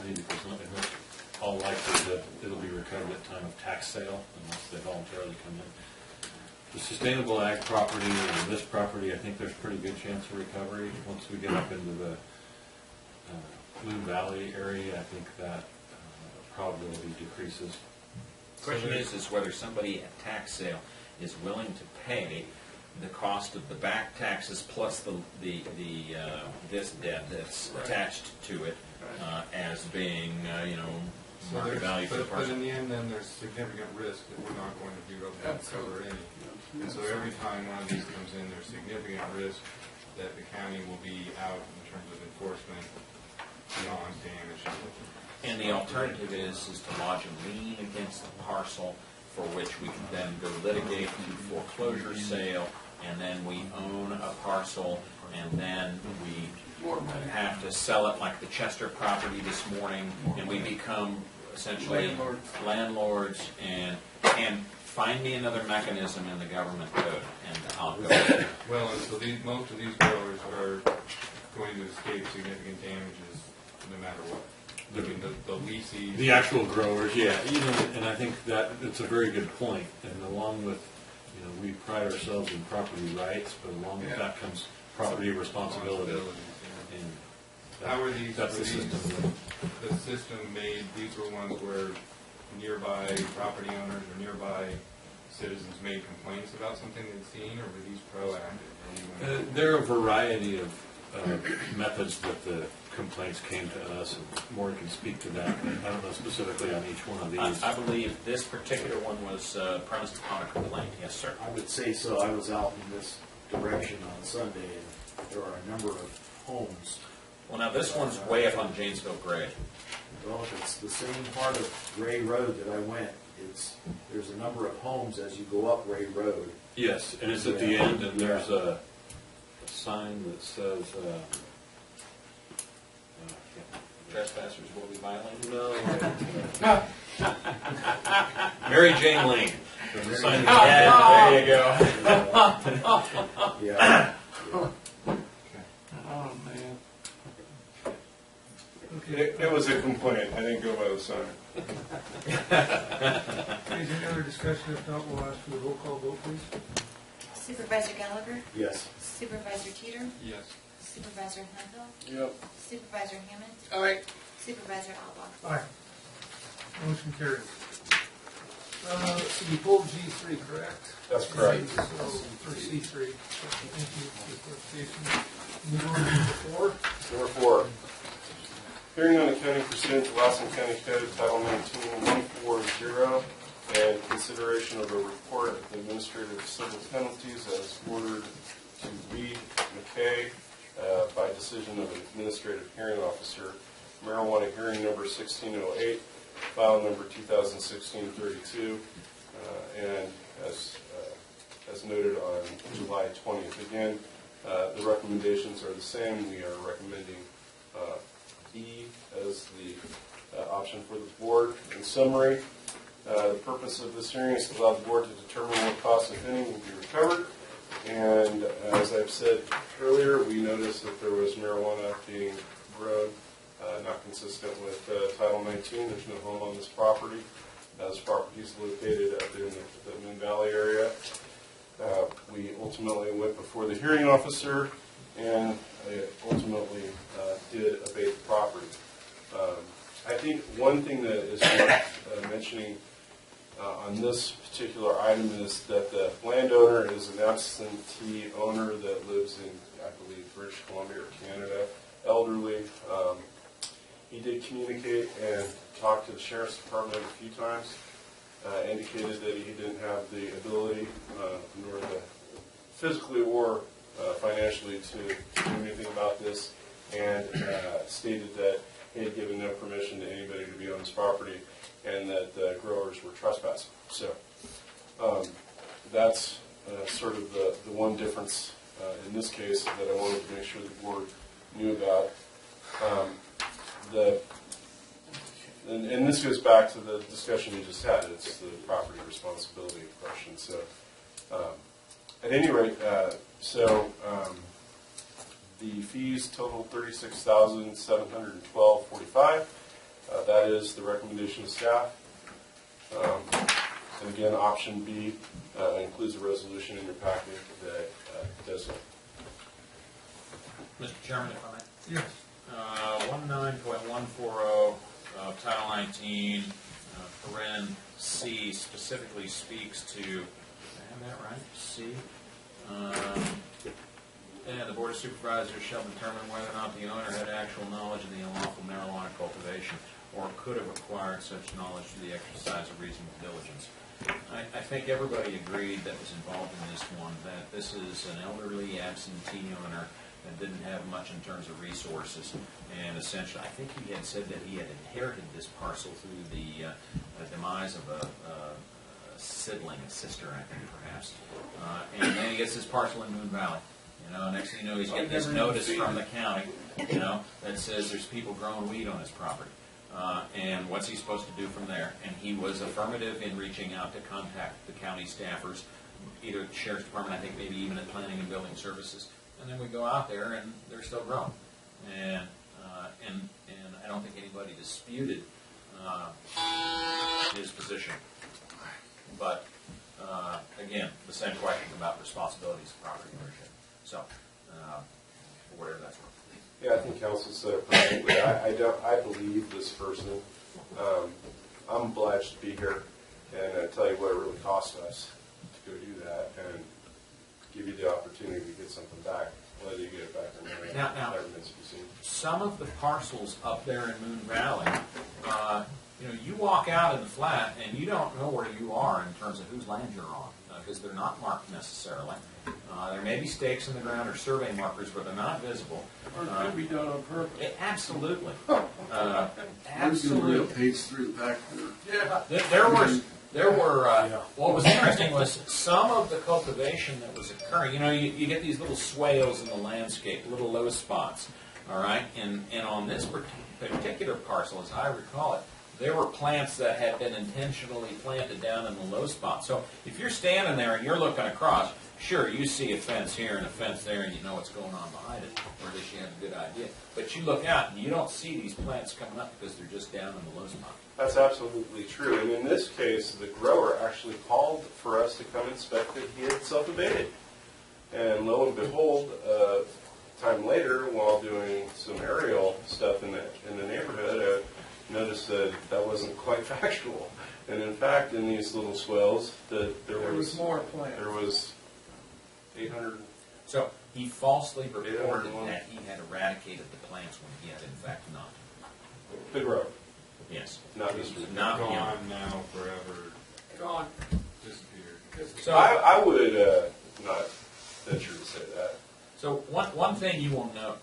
penalty because it's all likely that it'll be recovered at time of tax sale unless they voluntarily come in. The sustainable ag property and this property, I think there's a pretty good chance of recovery. Once we get up into the Moon Valley area, I think that probability decreases. The question is whether somebody at tax sale is willing to pay the cost of the back taxes plus this debt that's attached to it as being market value for the But person. in the end, then there's significant risk that we're not going to be able to cover any. And so every time one of these comes in, there's significant risk that the county will be out in terms of enforcement beyond damage. And the alternative is to lodge a lien against the parcel for which we can then go litigate to foreclosure sale, and then we own a parcel, and then we have to sell it like the Chester property this morning, and we become essentially landlords and find me another mechanism in the government code, and I'll go. Well, and so most of these growers are going to escape significant damages no matter what. I mean, the leases. The actual growers, yeah. And I think that it's a very good point. And along with, we pride ourselves in property rights, but along with that comes property responsibility. And how are these? That's the system. The system made. These were ones where nearby property owners or nearby citizens made complaints about something they'd seen, or were these proactive? There are a variety of methods that the complaints came to us, and Maury can speak to that. I don't know specifically on each one of these. I believe this particular one was premised upon a complaint. Yes, sir. I would say so. I was out in this direction on Sunday, and there are a number of homes. Well, now this one's way up on Janesville Grade. Well, if it's the same part of Ray Road that I went, there's a number of homes as you go up Ray Road. Yes, and it's at the end, and there's a sign that says Trespassers will be violated. no. Mary Jane Lane. There's a sign that There you go. Yeah. Oh, man. It was a complaint. I didn't go by the sign. Is there any other discussion? If not, we'll ask for the roll call vote, please. Supervisor Gallagher? Yes. Supervisor Teeter? Yes. Supervisor Hemphill? Yep. Supervisor Hammond? Aye. Supervisor Alba? Aye. Motion carries. So you pulled G3, correct? That's correct. So for C3. Thank you for the clarification. Move on to number 4. Number 4. Hearing on accounting pursuant to Lassen County Code Title 19-140 and consideration of a report of administrative civil penalties as ordered to Reed McKay by decision of an administrative hearing officer. Marijuana hearing number 1608, file number 2016-32, and as noted on July 20th. Again, the recommendations are the same. We are recommending E as the option for the board. In summary, the purpose of this hearing is to allow the board to determine what costs, if any, will be recovered. And as I've said earlier, we noticed that there was marijuana being grown, not consistent with Title 19. There's no home on this property. This property is located up in the Moon Valley area. We ultimately went before the hearing officer and ultimately did abate the property. I think one thing that is worth mentioning on this particular item is that the landowner is an absentee owner that lives in, I believe, British Columbia or Canada, elderly. He did communicate and talk to the Sheriff's Department a few times, indicated that he didn't have the ability, nor the physically or financially to do anything about this, and stated that he had given no permission to anybody to be on his property and that the growers were trespassing. So that's sort of the one difference in this case that I wanted to make sure the board knew about. And this goes back to the discussion you just had. It's the property responsibility question. So at any rate, the fees total $36,712.45. That is the recommendation of staff. And again, option B includes a resolution in your packet that does that. Mr. Chairman, if I may. Yes. 19.140 of Title 19, paren C specifically speaks to, did I have that right? C. And the Board of Supervisors shall determine whether or not the owner had actual knowledge of the unlawful marijuana cultivation or could have acquired such knowledge through the exercise of reasonable diligence. I think everybody agreed that was involved in this one that this is an elderly absentee owner that didn't have much in terms of resources, and essentially, I think he had said that he had inherited this parcel through the demise of a sibling, a sister, I think, perhaps. And then he gets this parcel in Moon Valley. Next thing you know, he's getting this notice from the county, that says there's people growing weed on his property. And what's he supposed to do from there? And he was affirmative in reaching out to contact the county staffers, either the Sheriff's Department, I think maybe even at Planning and Building Services. And then we go out there and they're still growing. And I don't think anybody disputed his position. But again, the same question about responsibilities of property ownership. So, whatever that's worth. Yeah, I think council said it perfectly. I believe this person. I'm obliged to be here, and I tell you what it really cost us to go do that and give you the opportunity to get something back, whether you get it back or not. Now, Never been to be seen. some of the parcels up there in Moon Valley, you walk out in the flat and you don't know where you are in terms of whose land you're on, because they're not marked necessarily. There may be stakes in the ground or survey markers, but they're not visible. Or it could be done on purpose. Absolutely. Real Absolutely. page through the back there. Yeah. There were. What was interesting was some of the cultivation that was occurring. You get these little swales in the landscape, little low spots. All right, and on this particular parcel, as I recall it, there were plants that had been intentionally planted down in the low spot. So if you're standing there and you're looking across, sure, you see a fence here and a fence there, and you know what's going on behind it, or at least you have a good idea. But you look out and you don't see these plants coming up because they're just down in the low spot. That's absolutely true. And in this case, the grower actually called for us to come inspect it. He had self-abated. And lo and behold, time later, while doing some aerial stuff in the neighborhood, I noticed that wasn't quite factual. And in fact, in these little swells, there was more plants. There was 800. So he falsely reported 801. that he had eradicated the plants when he had in fact not. The grower, Yes. not Mr. Not him. Gone now, forever, Gone. disappeared. So I would not venture to say that. So one thing you will note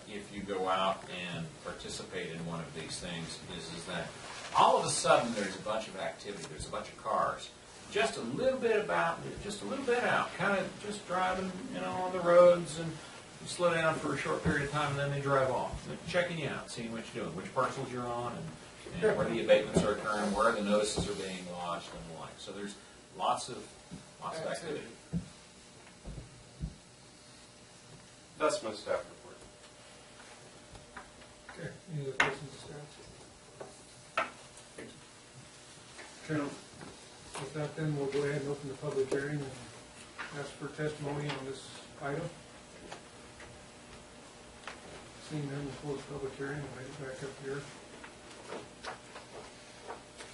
if you go out and participate in one of these things is that all of a sudden there's a bunch of activity. There's a bunch of cars, just a little bit out, kind of just driving, on the roads, and you slow down for a short period of time, and then they drive off. They're checking you out, seeing what you're doing, which parcels you're on, and where the abatements are occurring, where the notices are being lodged, and the like. So there's lots of activity. That's my staff report. Okay, any other questions of staff? Okay, with that then, we'll go ahead and open the public hearing and ask for testimony on this item. Seeing none, we'll close the public hearing and make it back up here.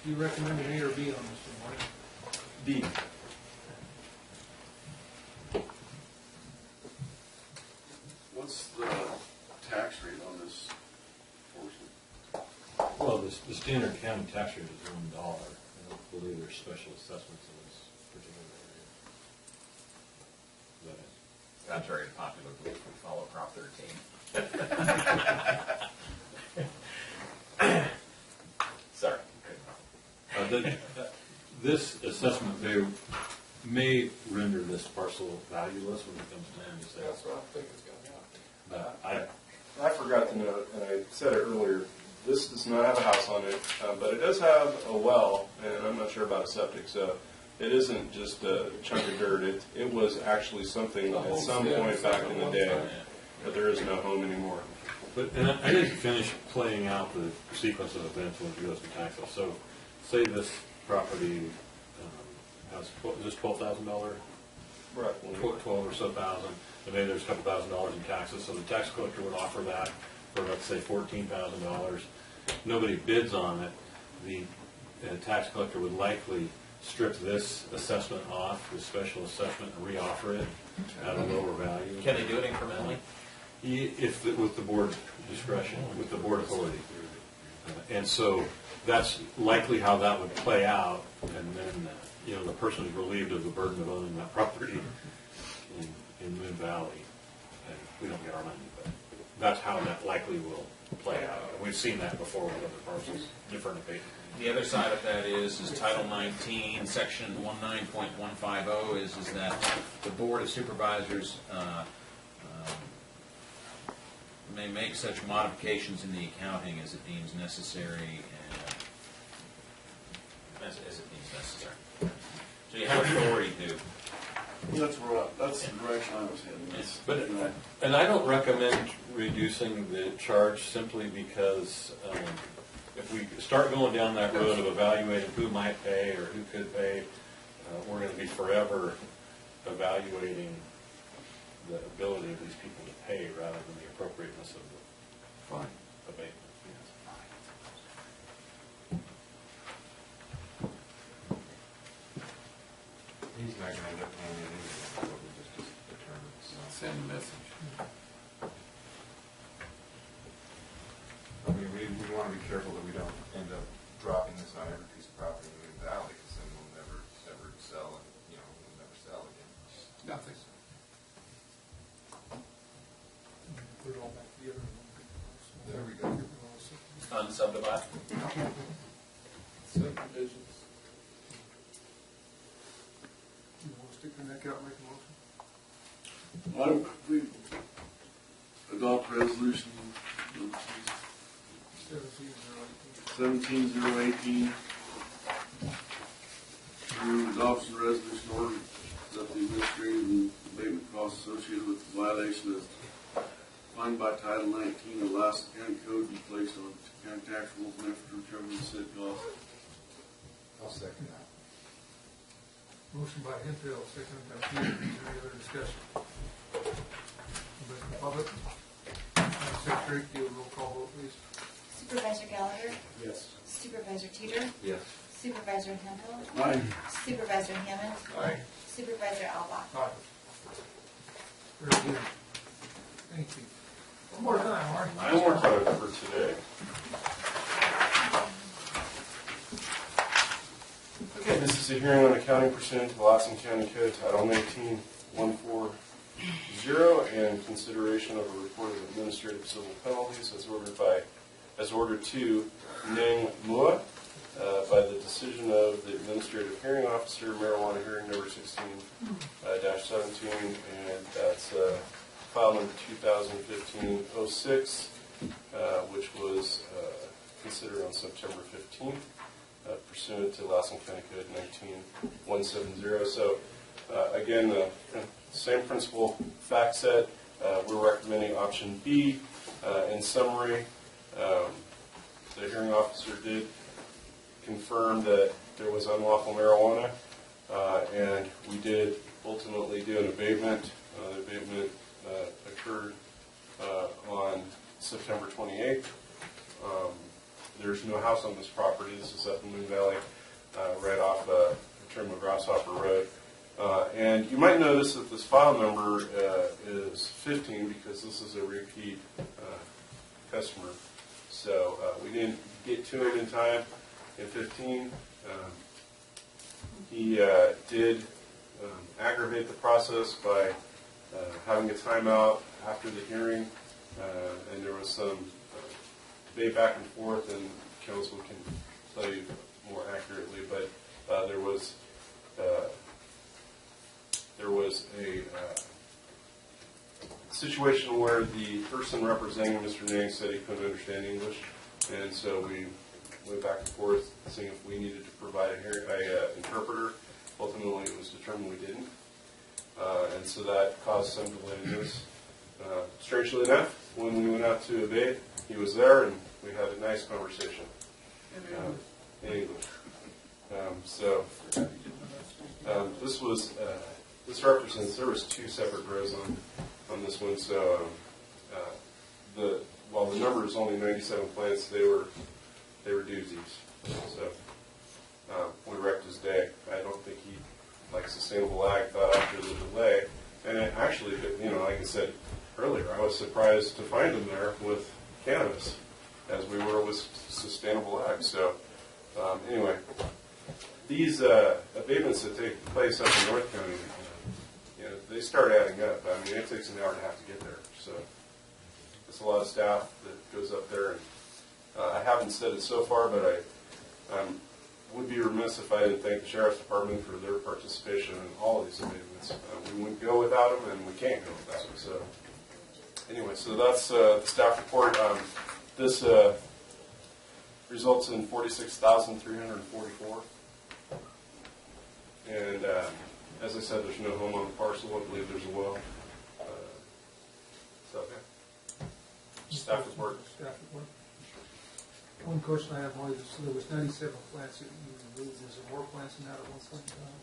Do you recommend an A or B on this one, Mike? B. What's the tax rate on this portion? Well, the standard county tax rate is $1. I don't believe there's special assessments in this particular area. Is that it? Contrary to popular belief, we follow Prop 13. Sorry. This assessment may render this parcel valueless when it comes time to sale. That's what I think it's gonna happen. But I forgot to note, and I said it earlier, this does not have a house on it, but it does have a well, and I'm not sure about a septic, so it isn't just a chunk of dirt. It was actually something at some point back in the day, but there is no home anymore. But, and I didn't finish playing out the sequence of events when it goes to tax sale. So, say this property has, is this $12,000? Right. 12 or so thousand, and maybe there's a couple $1,000s in taxes, so the tax collector would offer that for, let's say, $14,000. Nobody bids on it. The tax collector would likely strip this assessment off, the special assessment, and reoffer it at a lower value. Can they do it incrementally? If, with the board discretion, with the board authority. And so that's likely how that would play out, and then, the person is relieved of the burden of owning that property in Moon Valley. And we don't get our money, but that's how that likely will play out. And we've seen that before with other parcels, different abatements. The other side of that is Title 19, Section 19.150 is that the Board of Supervisors may make such modifications in the accounting as it deems necessary and as it deems necessary. So you have authority to. That's the direction I was heading. But, and I don't recommend reducing the charge simply because if we start going down that road of evaluating who might pay or who could pay, we're going to be forever evaluating the ability of these people to pay rather than the appropriateness of the abatement. He's not gonna end up paying it anyway, what we just determined, so. Send a message. I mean, we wanna be careful that we don't end up dropping this on every piece of property in the valley, because then we'll never sell it, we'll never sell again. Nothing. Put it all back together. There we go. Unsubdivided. Subdivisions. You want to stick your neck out and make a motion? I don't, we adopt resolution 17-018 through adoption of resolution order that the administrative and abatement costs associated with the violation of defined by Title 19 of Lassen County Code be placed on county tax rolls and effort to recover the said cost. I'll second that. Motion by Hemphill, second by Peters. Is there any other discussion? Anybody from the public? Secretary, do a roll call vote, please. Supervisor Gallagher? Yes. Supervisor Teeter? Yes. Supervisor Hemphill? Aye. Supervisor Hammond? Aye. Supervisor Albach? Aye. Very good. Thank you. One more time, Mark. No more time for today. Okay, this is a hearing on accounting pursuant to the Lassen County Code Title 19.140 and consideration of a report of administrative civil penalties as ordered to Nang Mua by the decision of the administrative hearing officer, marijuana hearing number 16-17, and that's file number 2015-06, which was considered on September 15th. Pursuant to Lassen County Code 19.170. So, again, the same principal fact set. We're recommending option B. In summary, the hearing officer did confirm that there was unlawful marijuana, and we did ultimately do an abatement. The abatement occurred on September 28th. There's no house on this property. This is up in Moon Valley, right off Trim of Grasshopper Road. And you might notice that this file number is 15 because this is a repeat customer. So we didn't get to it in time in 15. He did aggravate the process by having a timeout after the hearing, and there was some debate back and forth, and council can tell you more accurately, but there was a situation where the person representing Mr. Nang said he couldn't understand English, and so we went back and forth seeing if we needed to provide an interpreter. Ultimately, it was determined we didn't, and so that caused some delay in this. Strangely enough, when we went out to abate, he was there and we had a nice conversation in English. This represents, there was 2 separate rows on this one, so while the number is only 97 plants, they were doozies. So we wrecked his day. I don't think he, like Sustainable Ag, thought after the delay. And it actually, like I said earlier, I was surprised to find him there with cannabis, as we were with Sustainable Ag. So anyway, these abatements that take place up in North County, they start adding up. I mean, it takes an hour and a half to get there. So it's a lot of staff that goes up there. And I haven't said it so far, but I would be remiss if I didn't thank the Sheriff's Department for their participation in all of these abatements. We wouldn't go without them, and we can't go without them. So anyway, so that's the staff report. This results in 46,344. And as I said, there's no home on the parcel. I believe there's a well. So, okay. Staff report. Staff report. One question I have, Molly, so there was 97 plants that you removed. Is there more plants than that at one point in time?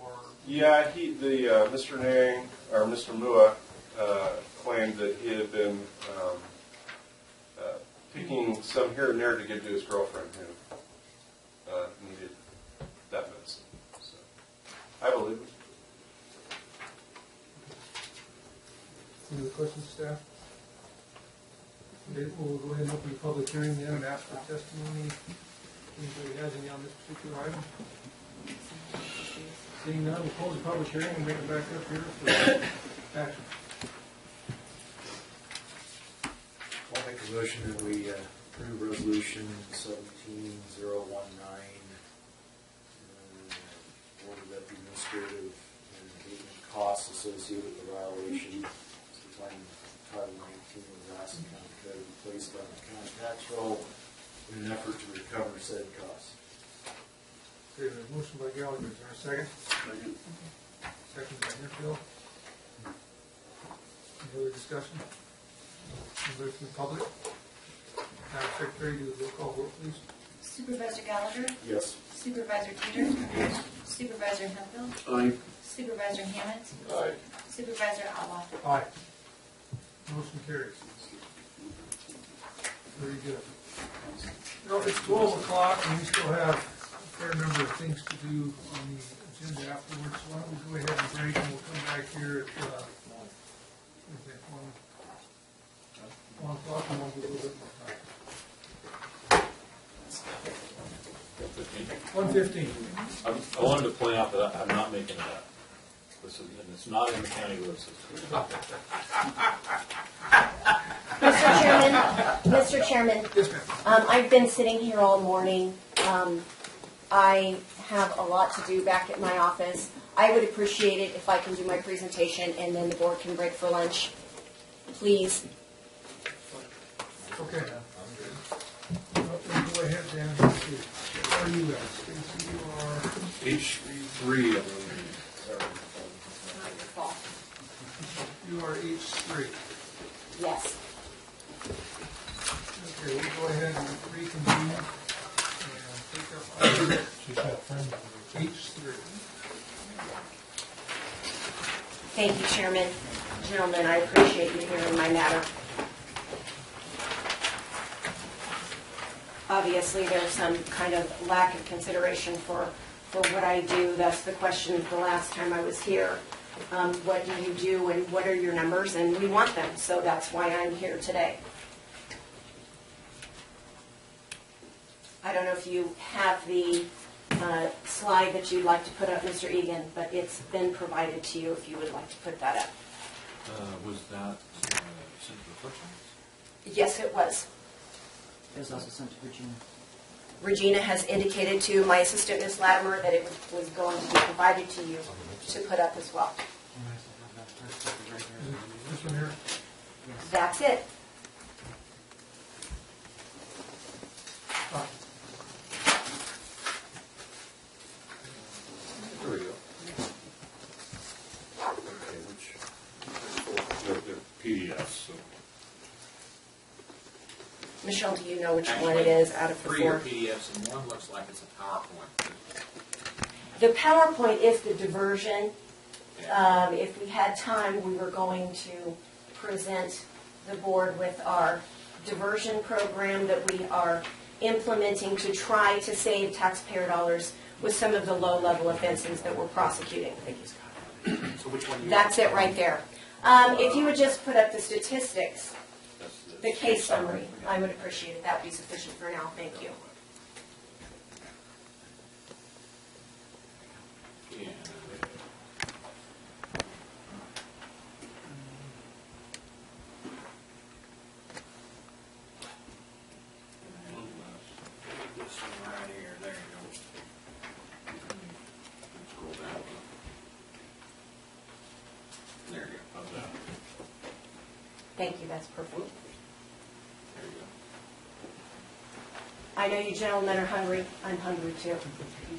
Or? Yeah, Mr. Nang, or Mr. Mua, claimed that he had been picking some here and there to give to his girlfriend who needed that medicine. So, I believe it. Any other questions, staff? Okay, we'll go ahead and open the public hearing then and ask for testimony. Anybody has any on this particular item? Seeing none, we'll close the public hearing and bring it back up here for action. I'll make a motion that we approve resolution 17019, order that the administrative and abatement costs associated with the violation as defined in Title 19 of the Lassen County Code be placed on the county tax roll in an effort to recover said costs. Okay, there's a motion by Gallagher. Is there a second? Second by Hinfield. Any other discussion? Anybody from the public? Madam Secretary, do the roll call vote, please. Supervisor Gallagher? Yes. Supervisor Teeter? Supervisor Hemphill? Aye. Supervisor Hammond? Aye. Supervisor Alba? Aye. Motion carries. Very good. No, it's 12 o'clock and we still have a fair number of things to do on the agenda afterwards. So why don't we go ahead and break and we'll come back here at 1 o'clock and we'll do a little bit more time. 1:15. I wanted to point out that I'm not making it up. This is, and it's not in the county road system. Mr. Chairman, Yes, ma'am. I've been sitting here all morning. I have a lot to do back at my office. I would appreciate it if I can do my presentation and then the board can break for lunch. Please. Okay. Well, we'll go ahead then. Let's see. Where are you at? Stacy, you are H3, I believe. Not your fault. you are H3. Yes. Okay, we'll go ahead and reconvene and take up item H3. Thank you, Chairman. Gentlemen, I appreciate you hearing my matter. Obviously, there's some kind of lack of consideration for what I do. That's the question the last time I was here. What do you do and what are your numbers? And we want them, so that's why I'm here today. I don't know if you have the slide that you'd like to put up, Mr. Egan, but it's been provided to you if you would like to put that up. Was that sent to the clerk's office? Yes, it was. It was also sent to Virginia. Regina has indicated to my assistant, Ms. Latimer, that it was going to be provided to you to put up as well. This one here? That's it. There we go. Okay, which, the PDF. Michelle, do you know which one it is out of the Three are four? PDFs and one looks like it's a PowerPoint. The PowerPoint is the diversion. If we had time, we were going to present the board with our diversion program that we are implementing to try to save taxpayer dollars with some of the low-level offenses that we're prosecuting. So which one you? That's it right there. If you would just put up the statistics, the case summary, I would appreciate it. That would be sufficient for now. Thank you. Yeah. This one right here, there you go. Scroll down. There you go. How's that? Thank you. That's perfect. There you go. I know you gentlemen are hungry. I'm hungry too.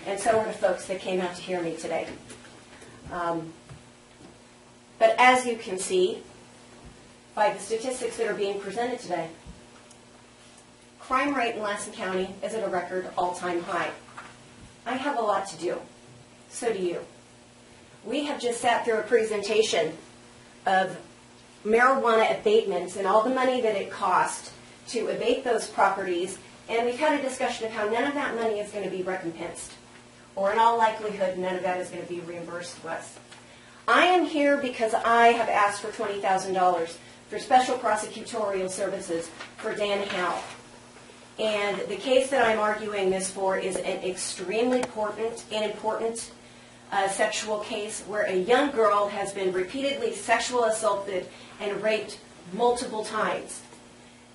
And so are the folks that came out to hear me today. But as you can see, by the statistics that are being presented today, crime rate in Lassen County is at a record all-time high. I have a lot to do. So do you. We have just sat through a presentation of marijuana abatements and all the money that it cost to abate those properties, and we've had a discussion of how none of that money is going to be recompensed, or in all likelihood, none of that is going to be reimbursed to us. I am here because I have asked for $20,000 for special prosecutorial services for Dan Howe. And the case that I'm arguing this for is an extremely important sexual case where a young girl has been repeatedly sexual assaulted and raped multiple times.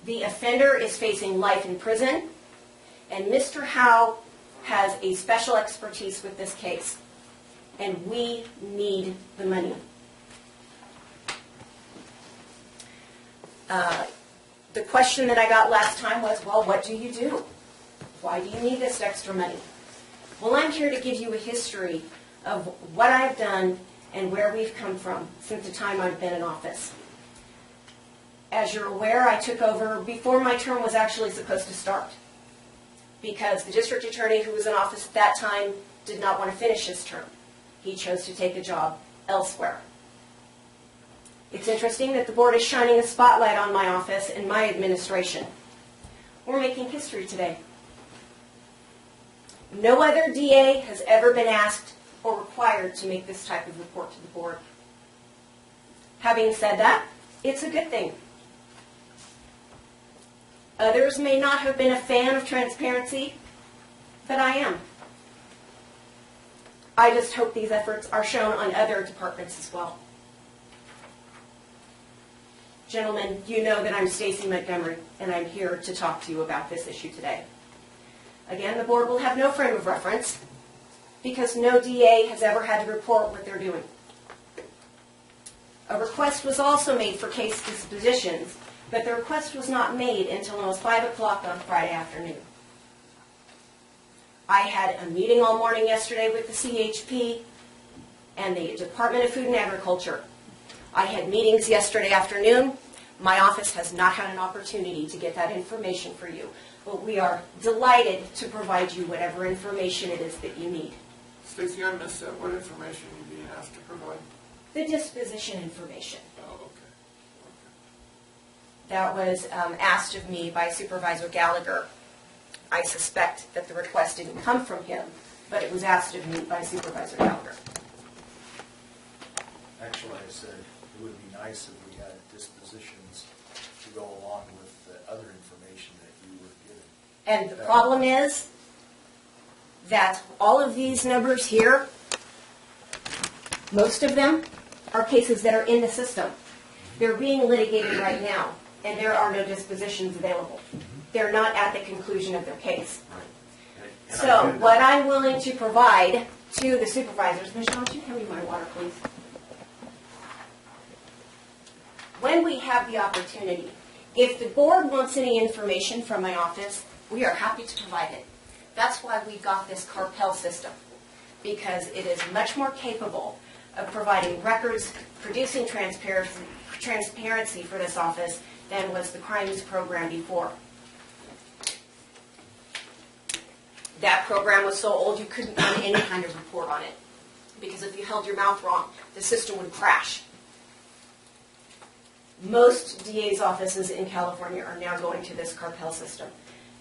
The offender is facing life in prison, and Mr. Howe has a special expertise with this case, and we need the money. The question that I got last time was, well, what do you do? Why do you need this extra money? Well, I'm here to give you a history of what I've done and where we've come from since the time I've been in office. As you're aware, I took over before my term was actually supposed to start, because the district attorney who was in office at that time did not want to finish his term. He chose to take a job elsewhere. It's interesting that the board is shining a spotlight on my office and my administration. We're making history today. No other DA has ever been asked or required to make this type of report to the board. Having said that, it's a good thing. Others may not have been a fan of transparency, but I am. I just hope these efforts are shown on other departments as well. Gentlemen, you know that I'm Stacy Montgomery, and I'm here to talk to you about this issue today. Again, the board will have no frame of reference, because no DA has ever had to report what they're doing. A request was also made for case dispositions, but the request was not made until almost 5 o'clock on Friday afternoon. I had a meeting all morning yesterday with the CHP and the Department of Food and Agriculture. I had meetings yesterday afternoon. My office has not had an opportunity to get that information for you, but we are delighted to provide you whatever information it is that you need. Stacy, I missed that. What information are you being asked to provide? The disposition information. Oh, okay. That was asked of me by Supervisor Gallagher. I suspect that the request didn't come from him, but it was asked of me by Supervisor Gallagher. Actually, I said it would be nice if we had dispositions to go along with the other information that you were given. And the problem is that all of these numbers here, most of them are cases that are in the system. They're being litigated right now, and there are no dispositions available. They're not at the conclusion of their case. So what I'm willing to provide to the supervisors, Michelle, would you hand me my water, please? When we have the opportunity, if the board wants any information from my office, we are happy to provide it. That's why we got this carpel system, because it is much more capable of providing records, producing transparency for this office than was the crimes program before. That program was so old you couldn't run any kind of report on it, because if you held your mouth wrong, the system would crash. Most DA's offices in California are now going to this Carpel system.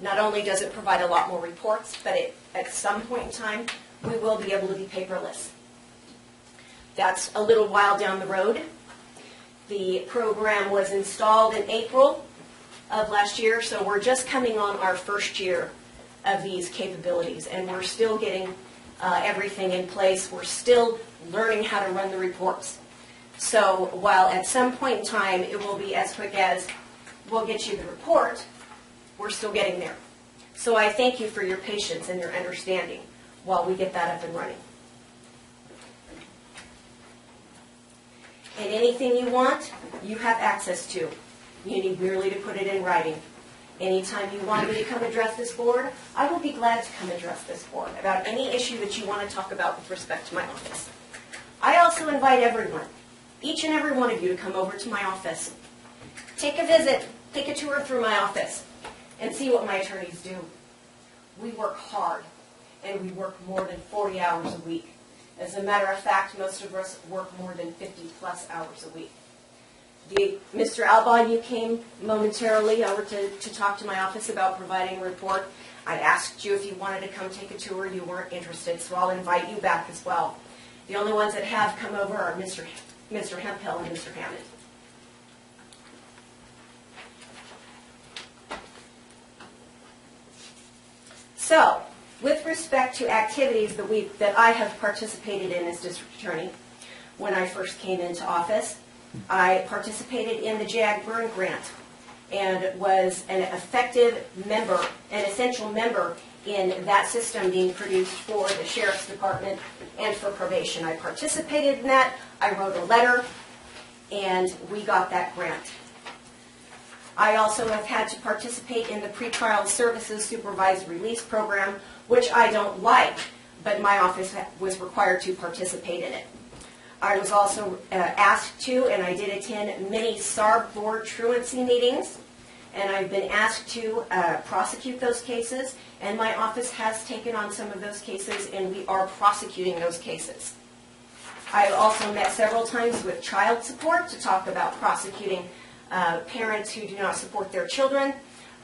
Not only does it provide a lot more reports, but at some point in time, we will be able to be paperless. That's a little while down the road. The program was installed in April of last year, so we're just coming on our first year of these capabilities, and we're still getting everything in place. We're still learning how to run the reports. So while at some point in time it will be as quick as we'll get you the report, we're still getting there. So I thank you for your patience and your understanding while we get that up and running. And anything you want, you have access to. You need merely to put it in writing. Anytime you want me to come address this board, I will be glad to come address this board about any issue that you want to talk about with respect to my office. I also invite everyone, each and every one of you, to come over to my office. Take a visit, take a tour through my office, and see what my attorneys do. We work hard, and we work more than 40 hours a week. As a matter of fact, most of us work more than 50-plus hours a week. Mr. Albon, you came momentarily over to talk to my office about providing a report. I asked you if you wanted to come take a tour. You weren't interested, so I'll invite you back as well. The only ones that have come over are Mr. Hemphill and Mr. Hammond. So, with respect to activities that I have participated in as district attorney, when I first came into office, I participated in the JAG Burn Grant and was an effective member, an essential member in that system being produced for the Sheriff's Department and for probation. I participated in that, I wrote a letter, and we got that grant. I also have had to participate in the pretrial services supervised release program, which I don't like, but my office was required to participate in it. I was also asked to, and I did attend many SARB board truancy meetings, and I've been asked to prosecute those cases, and my office has taken on some of those cases, and we are prosecuting those cases. I've also met several times with child support to talk about prosecuting parents who do not support their children.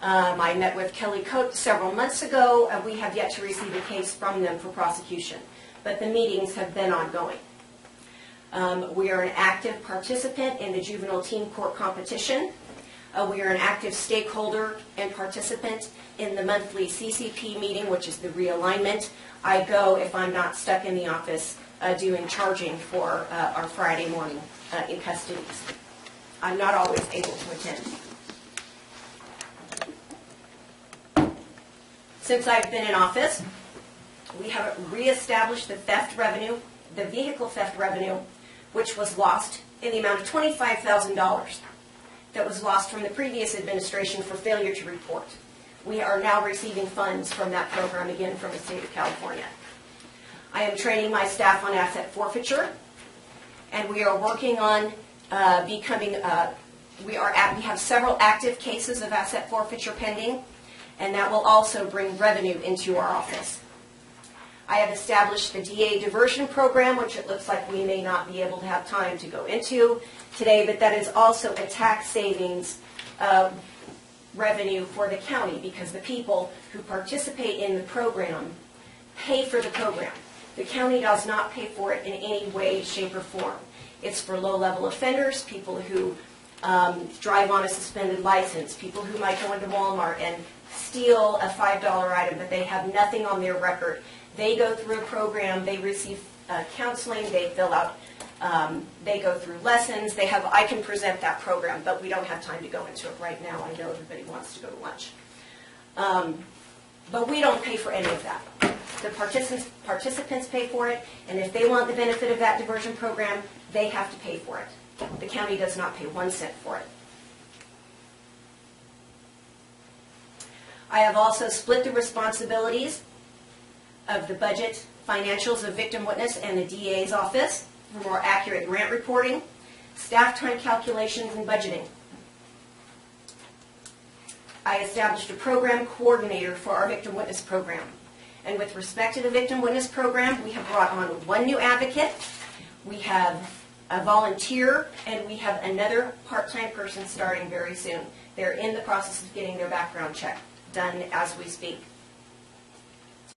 I met with Kelly Coates several months ago. We have yet to receive a case from them for prosecution, but the meetings have been ongoing. We are an active participant in the juvenile teen court competition. We are an active stakeholder and participant in the monthly CCP meeting, which is the realignment. I go if I'm not stuck in the office doing charging for our Friday morning in custodies. I'm not always able to attend. Since I've been in office, we have reestablished the theft revenue, the vehicle theft revenue, which was lost in the amount of $25,000 that was lost from the previous administration for failure to report. We are now receiving funds from that program again from the state of California. I am training my staff on asset forfeiture, and we are working on becoming, we have several active cases of asset forfeiture pending, and that will also bring revenue into our office. I have established the DA diversion program, which it looks like we may not be able to have time to go into today, but that is also a tax savings revenue for the county, because the people who participate in the program pay for the program. The county does not pay for it in any way, shape, or form. It's for low-level offenders, people who drive on a suspended license, people who might go into Walmart and steal a $5 item, but they have nothing on their record. They go through a program, they receive counseling, they fill out, they go through lessons. I can present that program, but we don't have time to go into it right now. I know everybody wants to go to lunch. But we don't pay for any of that. The participants pay for it, and if they want the benefit of that diversion program, they have to pay for it. The county does not pay 1 cent for it. I have also split the responsibilities of the budget financials of victim witness and the DA's office for more accurate grant reporting, staff time calculations, and budgeting. I established a program coordinator for our victim witness program. And with respect to the Victim Witness Program, we have brought on one new advocate, we have a volunteer, and we have another part-time person starting very soon. They're in the process of getting their background check done as we speak.